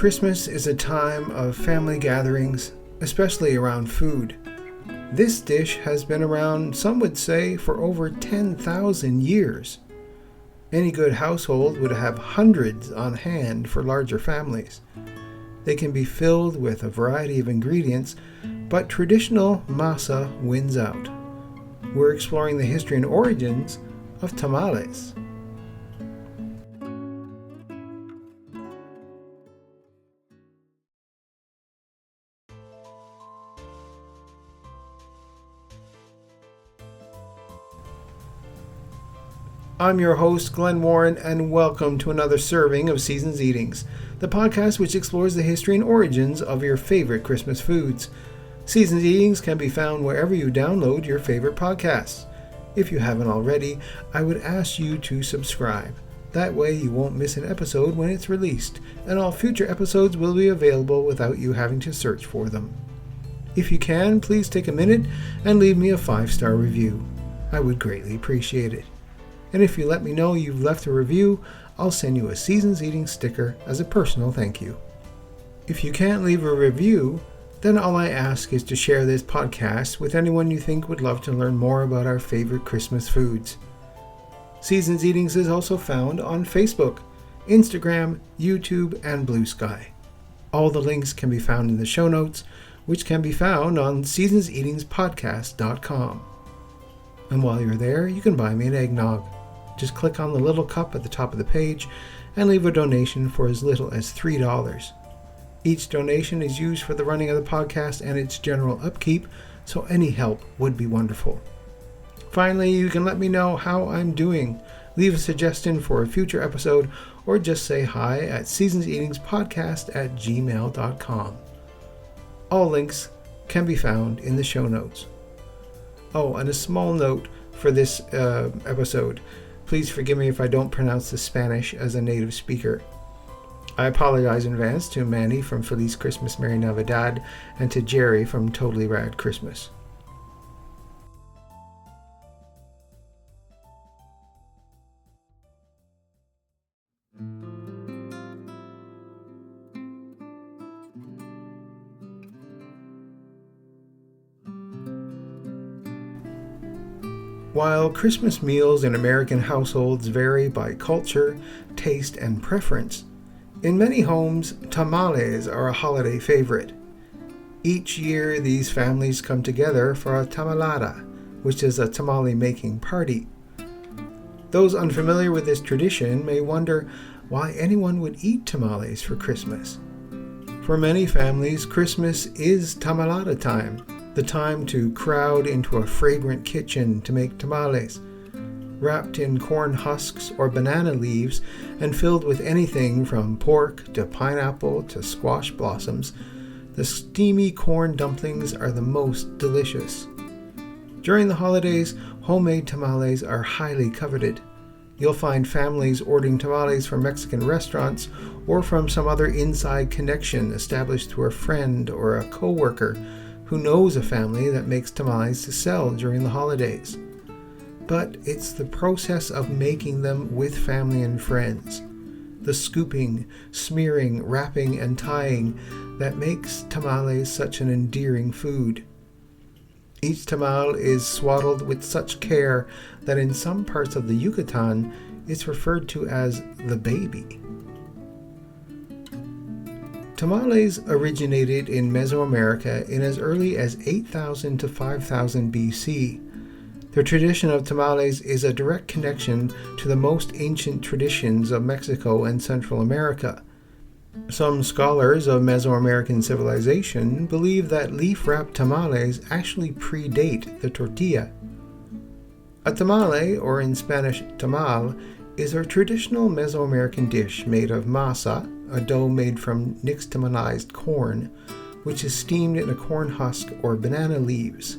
Christmas is a time of family gatherings, especially around food. This dish has been around, some would say, for over 10,000 years. Any good household would have hundreds on hand for larger families. They can be filled with a variety of ingredients, but traditional masa wins out. We're exploring the history and origins of tamales. I'm your host, Glenn Warren, and welcome to another serving of Seasons Eatings, the podcast which explores the history and origins of your favorite Christmas foods. Seasons Eatings can be found wherever you download your favorite podcasts. If you haven't already, I would ask you to subscribe. That way you won't miss an episode when it's released, and all future episodes will be available without you having to search for them. If you can, please take a minute and leave me a 5-star review. I would greatly appreciate it. And if you let me know you've left a review, I'll send you a Seasons Eating sticker as a personal thank you. If you can't leave a review, then all I ask is to share this podcast with anyone you think would love to learn more about our favorite Christmas foods. Seasons Eatings is also found on Facebook, Instagram, YouTube, and Blue Sky. All the links can be found in the show notes, which can be found on seasonseatingspodcast.com. And while you're there, you can buy me an eggnog. Just click on the little cup at the top of the page and leave a donation for as little as $3. Each donation is used for the running of the podcast and its general upkeep, so any help would be wonderful. Finally, you can let me know how I'm doing. Leave a suggestion for a future episode or just say hi at seasonseatingspodcast@gmail.com. All links can be found in the show notes. Oh, and a small note for this episode. Please forgive me if I don't pronounce the Spanish as a native speaker. I apologize in advance to Manny from Feliz Christmas Merry Navidad and to Jerry from Totally Rad Christmas. While Christmas meals in American households vary by culture, taste, and preference, in many homes, tamales are a holiday favorite. Each year, these families come together for a tamalada, which is a tamale-making party. Those unfamiliar with this tradition may wonder why anyone would eat tamales for Christmas. For many families, Christmas is tamalada time, the time to crowd into a fragrant kitchen to make tamales, wrapped in corn husks or banana leaves and filled with anything from pork to pineapple to squash blossoms. The steamy corn dumplings are the most delicious. During the holidays, homemade tamales are highly coveted. You'll find families ordering tamales from Mexican restaurants or from some other inside connection established through a friend or a coworker who knows a family that makes tamales to sell during the holidays. But it's the process of making them with family and friends, the scooping, smearing, wrapping, and tying that makes tamales such an endearing food. Each tamal is swaddled with such care that in some parts of the Yucatan, it's referred to as the baby. Tamales originated in Mesoamerica in as early as 8,000 to 5,000 BC. The tradition of tamales is a direct connection to the most ancient traditions of Mexico and Central America. Some scholars of Mesoamerican civilization believe that leaf-wrapped tamales actually predate the tortilla. A tamale, or in Spanish tamal, is a traditional Mesoamerican dish made of masa, a dough made from nixtamalized corn, which is steamed in a corn husk or banana leaves.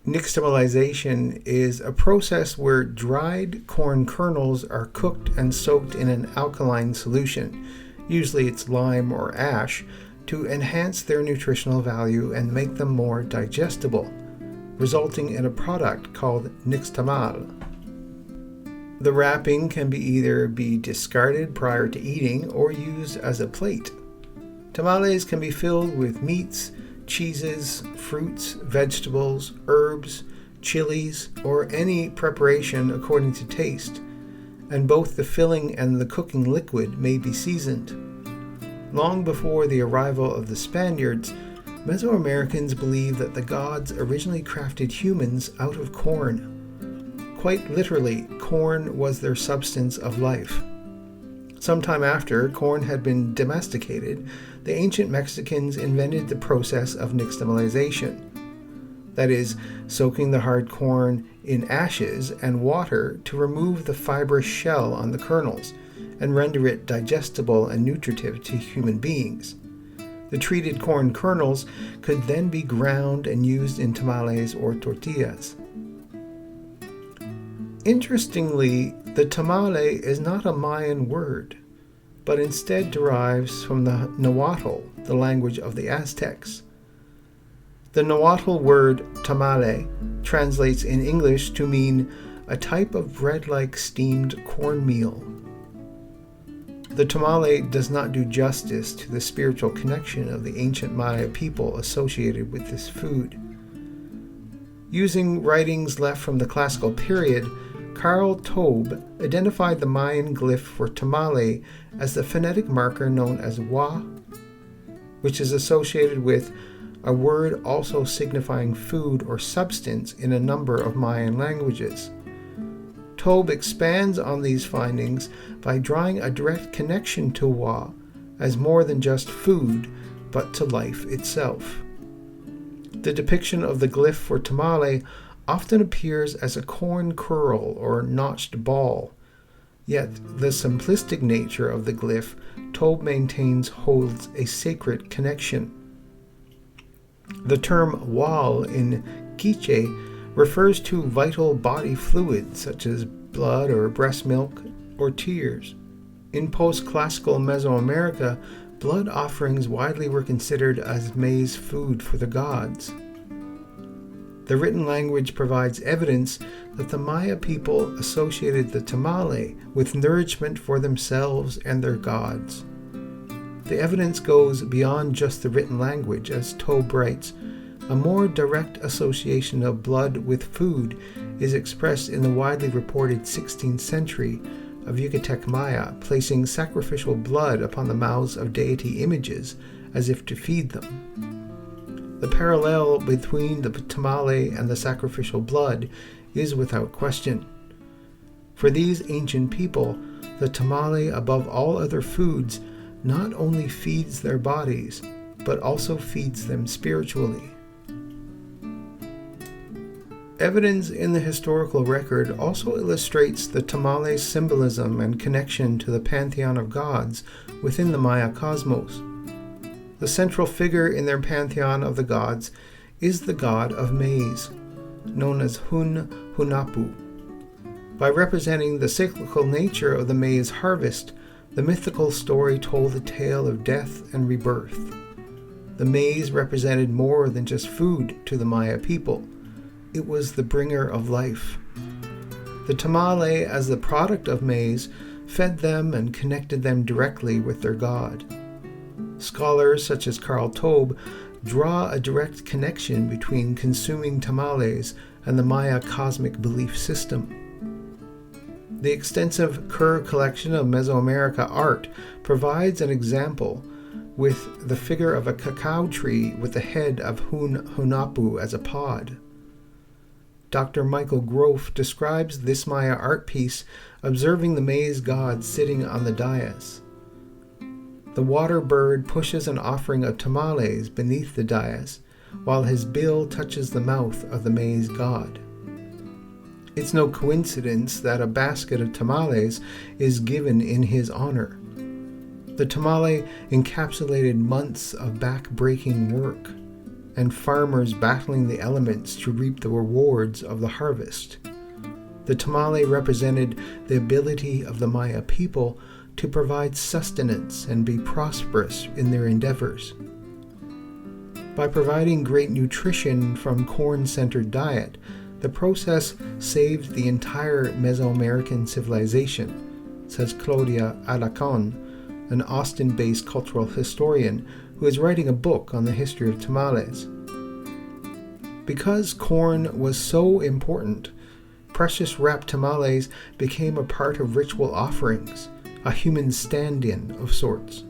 Nixtamalization is a process where dried corn kernels are cooked and soaked in an alkaline solution, usually it's lime or ash, to enhance their nutritional value and make them more digestible, resulting in a product called nixtamal. The wrapping can either be discarded prior to eating or used as a plate. Tamales can be filled with meats, cheeses, fruits, vegetables, herbs, chilies, or any preparation according to taste, and both the filling and the cooking liquid may be seasoned. Long before the arrival of the Spaniards, Mesoamericans believed that the gods originally crafted humans out of corn. Quite literally, corn was their substance of life. Sometime after corn had been domesticated, the ancient Mexicans invented the process of nixtamalization. That is, soaking the hard corn in ashes and water to remove the fibrous shell on the kernels and render it digestible and nutritive to human beings. The treated corn kernels could then be ground and used in tamales or tortillas. Interestingly, the tamale is not a Mayan word, but instead derives from the Nahuatl, the language of the Aztecs. The Nahuatl word tamale translates in English to mean a type of bread-like steamed cornmeal. The tamale does not do justice to the spiritual connection of the ancient Maya people associated with this food. Using writings left from the classical period, Carl Taube identified the Mayan glyph for tamale as the phonetic marker known as wa, which is associated with a word also signifying food or substance in a number of Mayan languages. Taube expands on these findings by drawing a direct connection to wa as more than just food, but to life itself. The depiction of the glyph for tamale often appears as a corn curl or notched ball, yet the simplistic nature of the glyph Taube maintains holds a sacred connection. The term wal in Quiche refers to vital body fluids such as blood or breast milk or tears. In post-classical Mesoamerica, blood offerings widely were considered as maize food for the gods. The written language provides evidence that the Maya people associated the tamale with nourishment for themselves and their gods. The evidence goes beyond just the written language, as Taube writes. A more direct association of blood with food is expressed in the widely reported 16th century of Yucatec Maya, placing sacrificial blood upon the mouths of deity images as if to feed them. The parallel between the tamale and the sacrificial blood is without question. For these ancient people, the tamale, above all other foods, not only feeds their bodies, but also feeds them spiritually. Evidence in the historical record also illustrates the tamale's symbolism and connection to the pantheon of gods within the Maya cosmos. The central figure in their pantheon of the gods is the god of maize, known as Hunapu. By representing the cyclical nature of the maize harvest, the mythical story told a tale of death and rebirth. The maize represented more than just food to the Maya people. It was the bringer of life. The tamale, as the product of maize, fed them and connected them directly with their god. Scholars such as Carl Taube draw a direct connection between consuming tamales and the Maya cosmic belief system. The extensive Kerr collection of Mesoamerica art provides an example with the figure of a cacao tree with the head of Hunapu as a pod. Dr. Michael Groff describes this Maya art piece observing the maize god sitting on the dais. The water bird pushes an offering of tamales beneath the dais, while his bill touches the mouth of the maize god. It's no coincidence that a basket of tamales is given in his honor. The tamale encapsulated months of back-breaking work, and farmers battling the elements to reap the rewards of the harvest. The tamale represented the ability of the Maya people to provide sustenance and be prosperous in their endeavors. By providing great nutrition from corn-centered diet, The process saved the entire Mesoamerican civilization, says Claudia Alarcón, an Austin-based cultural historian who is writing a book on the history of tamales. Because corn was so important, precious wrapped tamales became a part of ritual offerings, a human stand-in of sorts.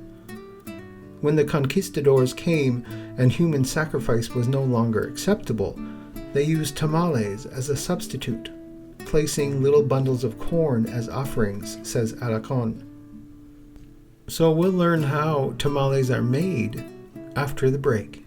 When the conquistadors came and human sacrifice was no longer acceptable, they used tamales as a substitute, placing little bundles of corn as offerings, says Alarcón. So we'll learn how tamales are made after the break.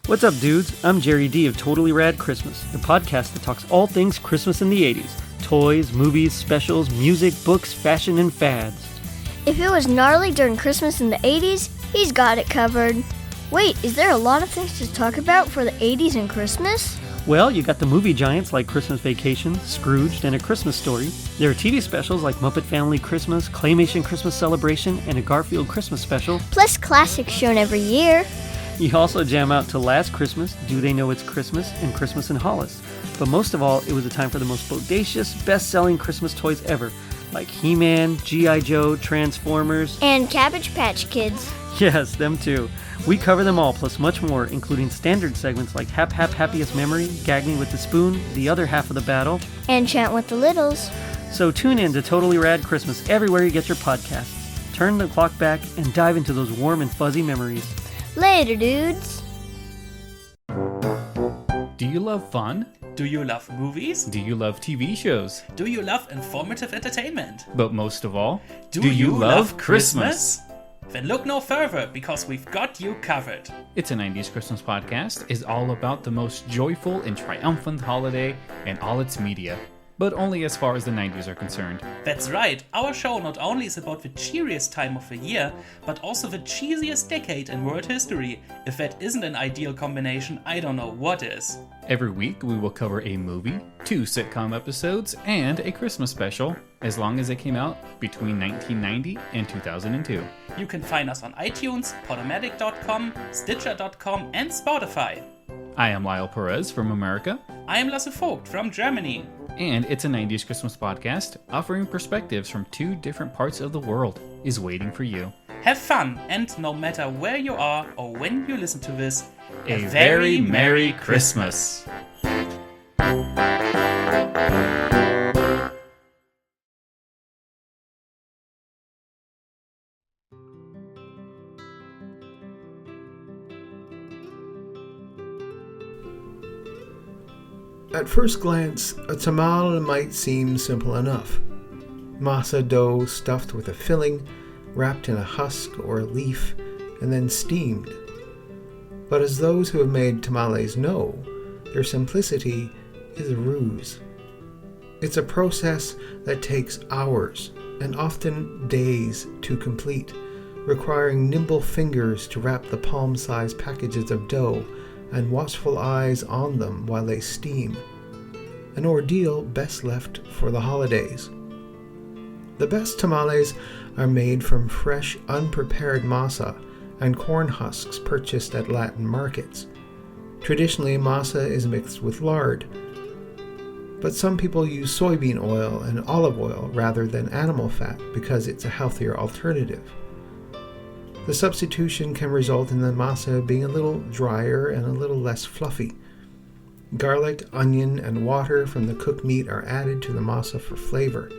What's up, dudes? I'm Jerry D of Totally Rad Christmas, the podcast that talks all things Christmas in the 80s. Toys, movies, specials, music, books, fashion, and fads. If it was gnarly during Christmas in the 80s, he's got it covered. Wait, is there a lot of things to talk about for the 80s and Christmas? Well, you got the movie giants like Christmas Vacation, Scrooged, and A Christmas Story. There are TV specials like Muppet Family Christmas, Claymation Christmas Celebration, and a Garfield Christmas special. Plus classics shown every year. You also jam out to Last Christmas, Do They Know It's Christmas, and Christmas in Hollis. But most of all, it was a time for the most bodacious, best-selling Christmas toys ever, like He-Man, G.I. Joe, Transformers, and Cabbage Patch Kids. Yes, them too. We cover them all, plus much more, including standard segments like Hap Hap Happiest Memory, Gag Me with the Spoon, The Other Half of the Battle, and Chant with the Littles. So tune in to Totally Rad Christmas everywhere you get your podcasts. Turn the clock back and dive into those warm and fuzzy memories. Later, dudes. Do you love fun? Do you love movies? Do you love TV shows? Do you love informative entertainment? But most of all, do you love Christmas? Then look no further, because we've got you covered. It's a 90s Christmas podcast is all about the most joyful and triumphant holiday and all its media. But only as far as the 90s are concerned. That's right, our show not only is about the cheeriest time of the year, but also the cheesiest decade in world history. If that isn't an ideal combination, I don't know what is. Every week we will cover a movie, 2 sitcom episodes, and a Christmas special, as long as they came out between 1990 and 2002. You can find us on iTunes, Podomatic.com, Stitcher.com, and Spotify. I am Lyle Perez from America. I am Lasse Vogt from Germany. And It's a 90s Christmas podcast, offering perspectives from 2 different parts of the world, is waiting for you. Have fun, and no matter where you are or when you listen to this, a very Merry Christmas. At first glance, a tamal might seem simple enough. Masa dough stuffed with a filling, wrapped in a husk or a leaf, and then steamed. But as those who have made tamales know, their simplicity is a ruse. It's a process that takes hours and often days to complete, requiring nimble fingers to wrap the palm-sized packages of dough and watchful eyes on them while they steam. An ordeal best left for the holidays. The best tamales are made from fresh, unprepared masa and corn husks purchased at Latin markets. Traditionally, masa is mixed with lard, but some people use soybean oil and olive oil rather than animal fat because it's a healthier alternative. The substitution can result in the masa being a little drier and a little less fluffy. Garlic, onion, and water from the cooked meat are added to the masa for flavor,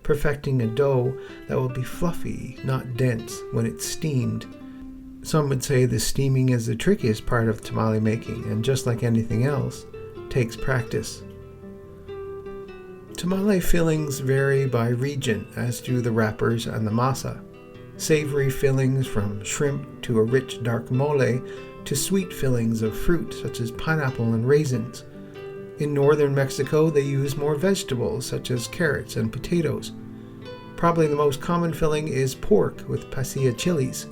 perfecting a dough that will be fluffy, not dense, when it's steamed. Some would say the steaming is the trickiest part of tamale making, and just like anything else, takes practice. Tamale fillings vary by region, as do the wrappers and the masa. Savory fillings from shrimp to a rich dark mole to sweet fillings of fruit such as pineapple and raisins. In northern Mexico, they use more vegetables such as carrots and potatoes. Probably the most common filling is pork with pasilla chilies.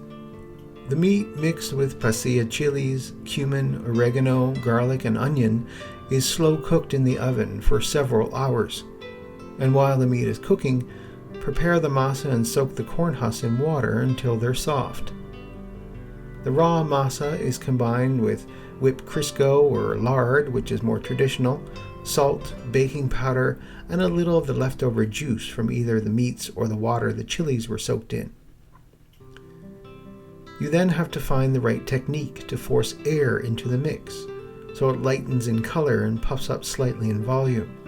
The meat mixed with pasilla chilies, cumin, oregano, garlic, and onion is slow cooked in the oven for several hours. And while the meat is cooking, prepare the masa and soak the corn husks in water until they're soft. The raw masa is combined with whipped Crisco or lard, which is more traditional, salt, baking powder, and a little of the leftover juice from either the meats or the water the chilies were soaked in. You then have to find the right technique to force air into the mix, so it lightens in color and puffs up slightly in volume.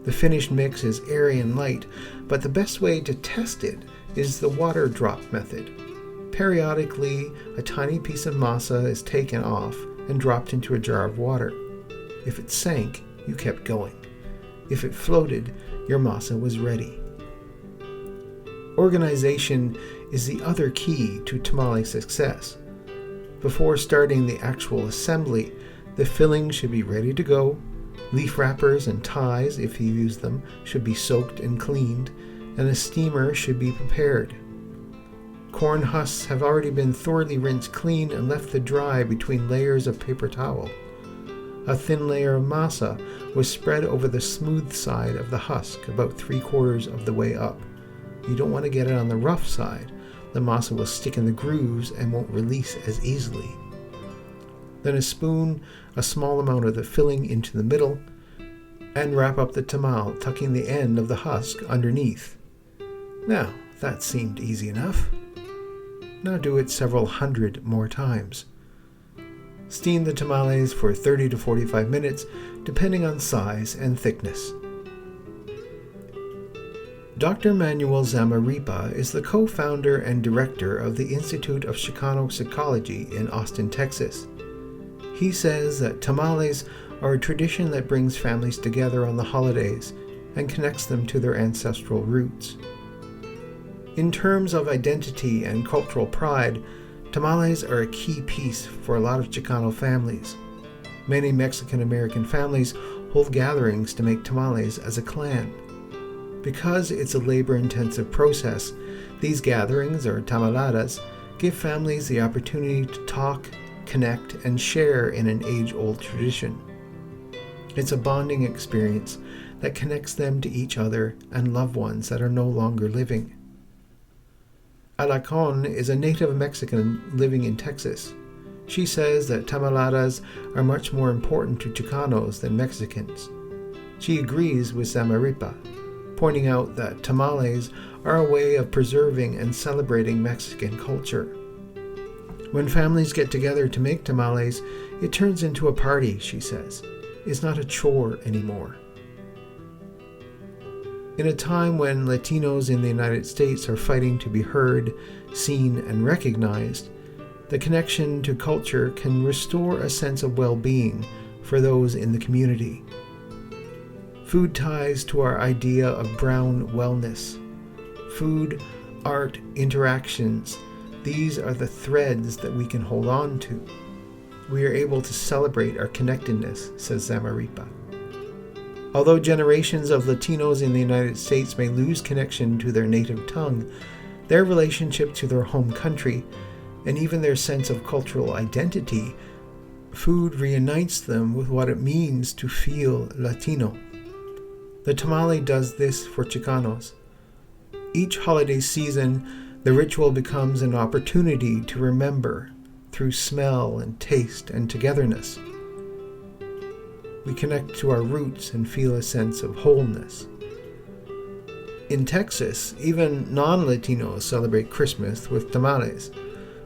The finished mix is airy and light, but the best way to test it is the water drop method. Periodically, a tiny piece of masa is taken off and dropped into a jar of water. If it sank, you kept going. If it floated, your masa was ready. Organization is the other key to tamale success. Before starting the actual assembly, the filling should be ready to go. Leaf wrappers and ties, if you use them, should be soaked and cleaned, and a steamer should be prepared. Corn husks have already been thoroughly rinsed clean and left to dry between layers of paper towel. A thin layer of masa was spread over the smooth side of the husk about 3/4 of the way up. You don't want to get it on the rough side. The masa will stick in the grooves and won't release as easily. Then spoon a small amount of the filling into the middle and wrap up the tamal, tucking the end of the husk underneath. Now, that seemed easy enough. Now do it several hundred more times. Steam the tamales for 30 to 45 minutes, depending on size and thickness. Dr. Manuel Zamarripa is the co-founder and director of the Institute of Chicano Psychology in Austin, Texas. He says that tamales are a tradition that brings families together on the holidays and connects them to their ancestral roots. In terms of identity and cultural pride, tamales are a key piece for a lot of Chicano families. Many Mexican-American families hold gatherings to make tamales as a clan. Because it's a labor-intensive process, these gatherings, or tamaladas, give families the opportunity to talk, connect, and share in an age-old tradition. It's a bonding experience that connects them to each other and loved ones that are no longer living. Alacon is a native Mexican living in Texas. She says that tamaladas are much more important to Chicanos than Mexicans. She agrees with Zamarripa, pointing out that tamales are a way of preserving and celebrating Mexican culture. When families get together to make tamales, it turns into a party, she says. It's not a chore anymore. In a time when Latinos in the United States are fighting to be heard, seen, and recognized, the connection to culture can restore a sense of well-being for those in the community. Food ties to our idea of brown wellness. Food, art, interactions, these are the threads that we can hold on to. We are able to celebrate our connectedness, says Zamarripa. Although generations of Latinos in the United States may lose connection to their native tongue, their relationship to their home country, and even their sense of cultural identity, food reunites them with what it means to feel Latino. The tamale does this for Chicanos. Each holiday season, the ritual becomes an opportunity to remember through smell and taste and togetherness. We connect to our roots and feel a sense of wholeness. In Texas, even non-Latinos celebrate Christmas with tamales.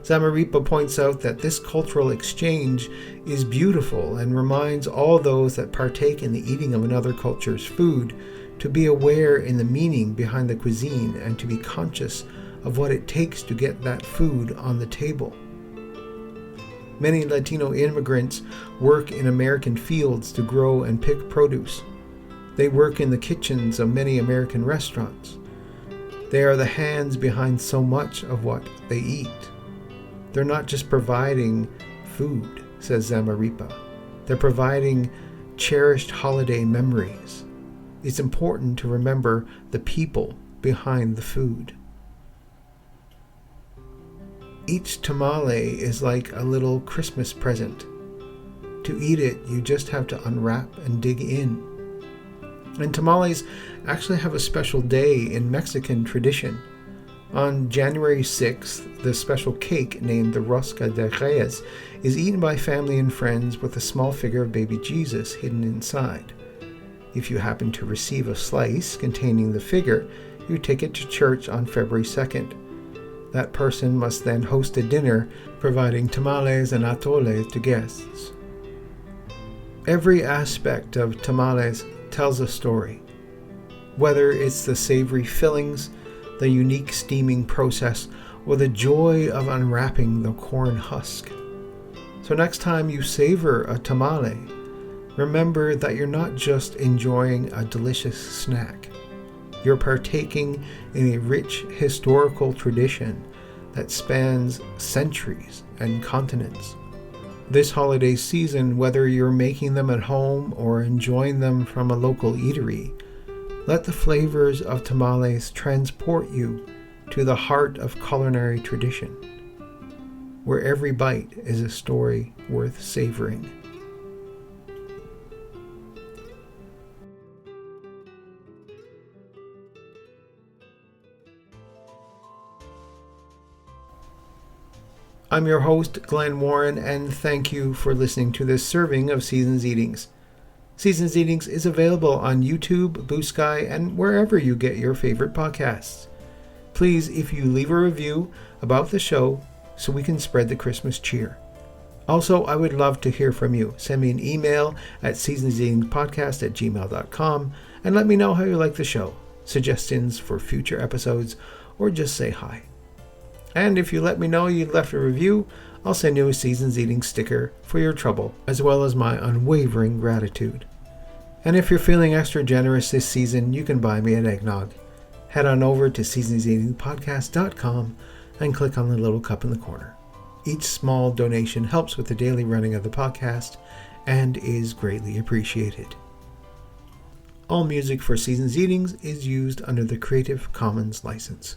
Zamarripa points out that this cultural exchange is beautiful and reminds all those that partake in the eating of another culture's food to be aware in the meaning behind the cuisine and to be conscious of what it takes to get that food on the table. Many Latino immigrants work in American fields to grow and pick produce. They work in the kitchens of many American restaurants. They are the hands behind so much of what they eat. They're not just providing food, says Zamarripa. They're providing cherished holiday memories. It's important to remember the people behind the food. Each tamale is like a little Christmas present. To eat it, you just have to unwrap and dig in. And tamales actually have a special day in Mexican tradition. On January 6th, the special cake named the Rosca de Reyes is eaten by family and friends with a small figure of baby Jesus hidden inside. If you happen to receive a slice containing the figure, you take it to church on February 2nd. That person must then host a dinner providing tamales and atole to guests. Every aspect of tamales tells a story. Whether it's the savory fillings, the unique steaming process, or the joy of unwrapping the corn husk. So next time you savor a tamale, remember that you're not just enjoying a delicious snack. You're partaking in a rich historical tradition that spans centuries and continents. This holiday season, whether you're making them at home or enjoying them from a local eatery, let the flavors of tamales transport you to the heart of culinary tradition, where every bite is a story worth savoring. I'm your host, Glenn Warren, and thank you for listening to this serving of Seasons Eatings. Seasons Eatings is available on YouTube, Blue Sky, and wherever you get your favorite podcasts. Please, if you leave a review about the show so we can spread the Christmas cheer. Also, I would love to hear from you. Send me an email at seasonseatingpodcast@gmail.com and let me know how you like the show, suggestions for future episodes, or just say hi. And if you let me know you left a review, I'll send you a Seasons Eating sticker for your trouble, as well as my unwavering gratitude. And if you're feeling extra generous this season, you can buy me an eggnog. Head on over to seasonseatingpodcast.com and click on the little cup in the corner. Each small donation helps with the daily running of the podcast and is greatly appreciated. All music for Seasons Eatings is used under the Creative Commons license.